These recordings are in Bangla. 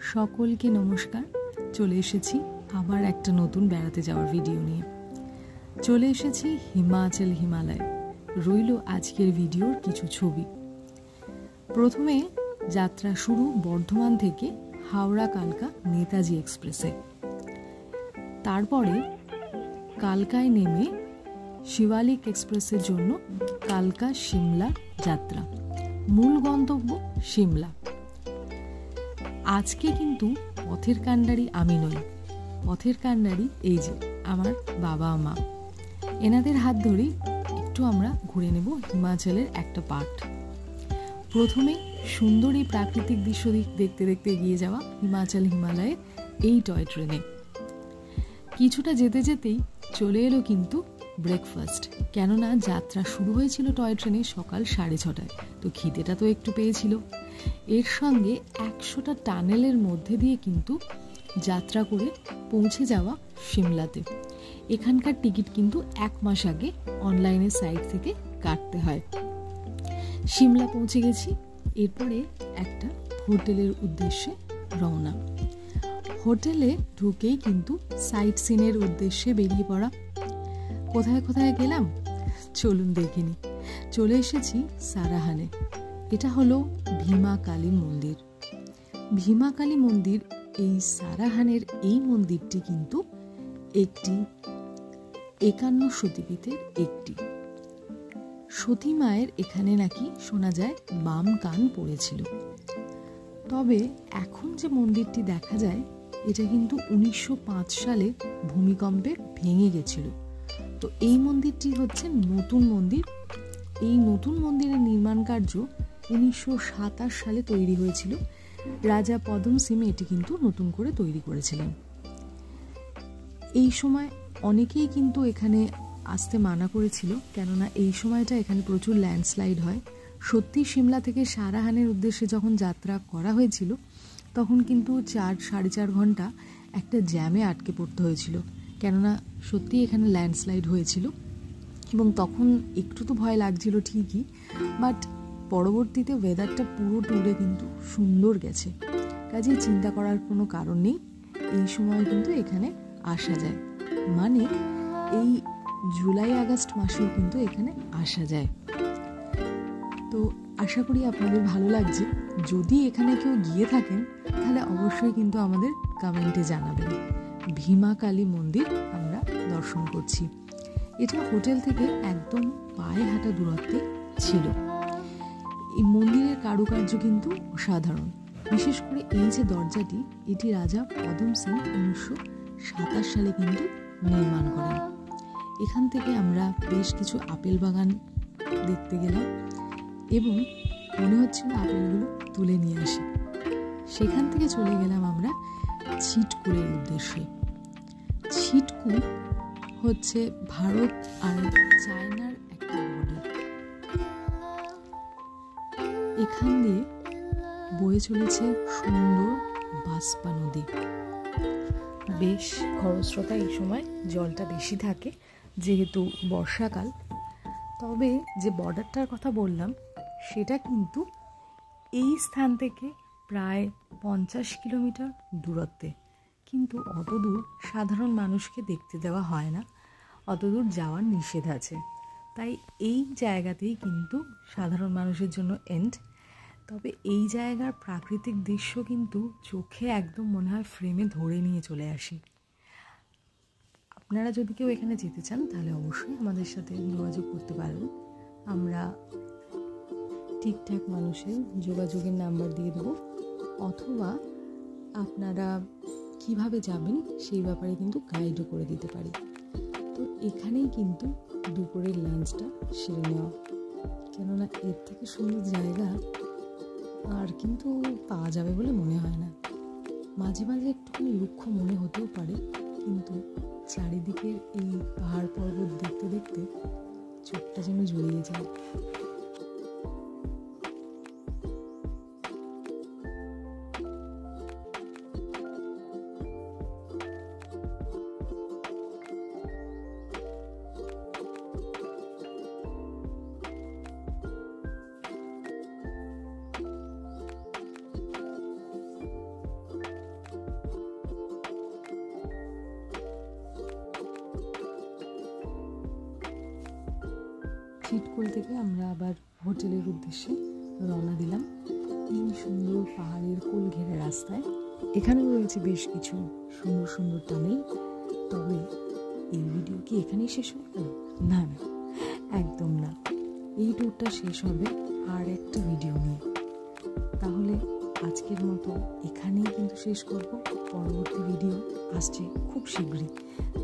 সকলকে নমস্কার। চলে এসেছি আবার একটা নতুন বেড়াতে যাওয়ার ভিডিও নিয়ে। চলে এসেছি হিমাচল হিমালয়। রইল আজকের ভিডিওর কিছু ছবি। প্রথমে যাত্রা শুরু বর্ধমান থেকে হাওড়া কালকা নেতাজি এক্সপ্রেসে। তারপরে কালকায় নেমে শিবালিক এক্সপ্রেসের জন্য কালকা সিমলা যাত্রা। মূল গন্তব্য সিমলা। আজকে কিন্তু পথের কান্ডারি আমি নই, পথের কান্ডারি এই যে আমার বাবা মা। এনাদের হাত ধরেই একটু আমরা ঘুরে নেব হিমাচলের একটা পার্ট। প্রথমে সুন্দর এই প্রাকৃতিক দৃশ্য দেখতে দেখতে এগিয়ে যাওয়া হিমাচল হিমালয়ের এই টয় ট্রেনে। কিছুটা যেতে যেতেই চলে এলো কিন্তু ব্রেকফাস্ট, কেননা যাত্রা শুরু হয়েছিল টয় ট্রেনে সকাল 6:30টায়। তো খিদেটা তো একটু পেয়েছিল। এর সঙ্গে 100টা টানেলের মধ্যে দিয়ে কিন্তু যাত্রা করে পৌঁছে যাওয়া সিমলাতে। এখানকার টিকিট কিন্তু 1 মাস আগে অনলাইনের সাইট থেকে কাটতে হয়। সিমলা পৌঁছে গেছি। এরপরে একটা হোটেলের উদ্দেশ্যে রওনা। হোটেলে ঢুকেই কিন্তু সাইট সিনের উদ্দেশ্যে বেরিয়ে পড়া। কোথায় কোথায় গেলাম চলুন দেখিনি। চলে এসেছি সারাহানে। এটা হলো ভীমা কালী মন্দির। ভীমা কালী মন্দির, এই সারাহানের এই মন্দিরটি কিন্তু একটি 51 সতীপীঠের একটি। সতী মায়ের এখানে নাকি শোনা যায় বাম কান পড়েছিল। তবে এখন যে মন্দিরটি দেখা যায় এটা কিন্তু 1905 সালে ভূমিকম্পে ভেঙে গেছিল। তো এই মন্দিরটি হচ্ছে নতুন মন্দির। এই নতুন মন্দিরের নির্মাণ কার্য 1927 সালে তৈরি হয়েছিল। রাজা পদম সিং এটি কিন্তু নতুন করে তৈরি করেছিলেন। এই সময় অনেকেই কিন্তু এখানে আসতে মানা করেছিল, কেননা এই সময়টা এখানে প্রচুর ল্যান্ডস্লাইড হয়। সত্যি সিমলা থেকে সারাহানের উদ্দেশ্যে যখন যাত্রা করা হয়েছিল তখন কিন্তু 4-4.5 ঘন্টা একটা জ্যামে আটকে পড়তে হয়েছিল, কেননা সত্যি এখানে ল্যান্ডস্লাইড হয়েছিল। এবং তখন একটু তো ভয় লাগছিল ঠিকই, বাট পরবর্তীতে ওয়েদারটা পুরো ট্যুরে কিন্তু সুন্দর গেছে। কাজেই চিন্তা করার কোনো কারণ নেই। এই সময় কিন্তু এখানে আসা যায়, মানে এই জুলাই আগস্ট মাসেও কিন্তু এখানে আসা যায়। তো আশা করি আপনাদের ভালো লাগছে। যদি এখানে কেউ গিয়ে থাকেন তাহলে অবশ্যই কিন্তু আমাদের কমেন্টে জানাবেন। ভীমা কালী মন্দির আমরা দর্শন করছি। এটা হোটেল থেকে একদম পায়ে হাঁটা দূরত্বে ছিল। এই মন্দিরের কারুকার্য কিন্তু অসাধারণ। বিশেষ করে এই যে দরজাটি, এটি রাজা পদম সিং 1927 সালে কিন্তু নির্মাণ করেন। এখান থেকে আমরা বেশ কিছু আপেল বাগান দেখতে গেলাম এবং মনে হচ্ছিল আপেলগুলো তুলে নিয়ে আসি। সেখান থেকে চলে গেলাম আমরা ছিটকুলের উদ্দেশ্যে। ছিটকুল হচ্ছে ভারত আর চায়নার একটা বর্ডার। এখান দিয়ে বয়ে চলেছে সুন্দর বাসপা নদী। বেশ খরস্রোতা এই সময়, জলটা বেশি থাকে যেহেতু বর্ষাকাল। তবে যে বর্ডারটার কথা বললাম সেটা কিন্তু এই স্থান থেকে প্রায় 50 কিলোমিটার দূরত্বে। কিন্তু অত দূর সাধারণ মানুষকে দেখতে দেওয়া হয় না, অত দূর যাওয়ার নিষেধ আছে। তাই এই জায়গাতেই কিন্তু সাধারণ মানুষের জন্য এন্ড। তবে এই জায়গার প্রাকৃতিক দৃশ্য কিন্তু চোখে একদম মনে হয় ফ্রেমে ধরে নিয়ে চলে আসি। আপনারা যদি কেউ এখানে যেতে চান তাহলে অবশ্যই আমাদের সাথে যোগাযোগ করতে পারবেন। আমরা ঠিকঠাক মানুষের যোগাযোগের নাম্বার দিয়ে দেবো, অথবা আপনারা কিভাবে যাবেন সেই ব্যাপারে কিন্তু গাইডও করে দিতে পারি। তো এখানেই কিন্তু দুপুরের লাঞ্চটা সেরে নেওয়া, কেননা এর থেকে সুন্দর জায়গা আর কিন্তু পাওয়া যাবে বলে মনে হয় না। মাঝে মাঝে একটুখানি রুক্ষ মনে হতেও পারে, কিন্তু চারিদিকের এই পাহাড় পর্বত দেখতে দেখতে চোখটা যেন জুড়িয়ে যায়। ছিটকুল থেকে আমরা আবার হোটেলের উদ্দেশ্যে রওনা দিলাম এই সুন্দর পাহাড়ের কোল ঘেরা রাস্তায়। এখানেও রয়েছে বেশ কিছু সুন্দর সুন্দর টানেল। তবে এই ভিডিও কি এখানেই শেষ হয়ে গেল? না না, একদম না। এই ট্যুরটা শেষ হবে আর একটা ভিডিও নিয়ে। তাহলে আজকের মতো এখানেই কিন্তু শেষ করব। পরবর্তী ভিডিও আসছে খুব শীঘ্রই,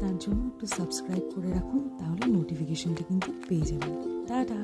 তার জন্য একটু সাবস্ক্রাইব করে রাখুন, তাহলে নোটিফিকেশনটা কিন্তু পেয়ে যাবেন। টাটা।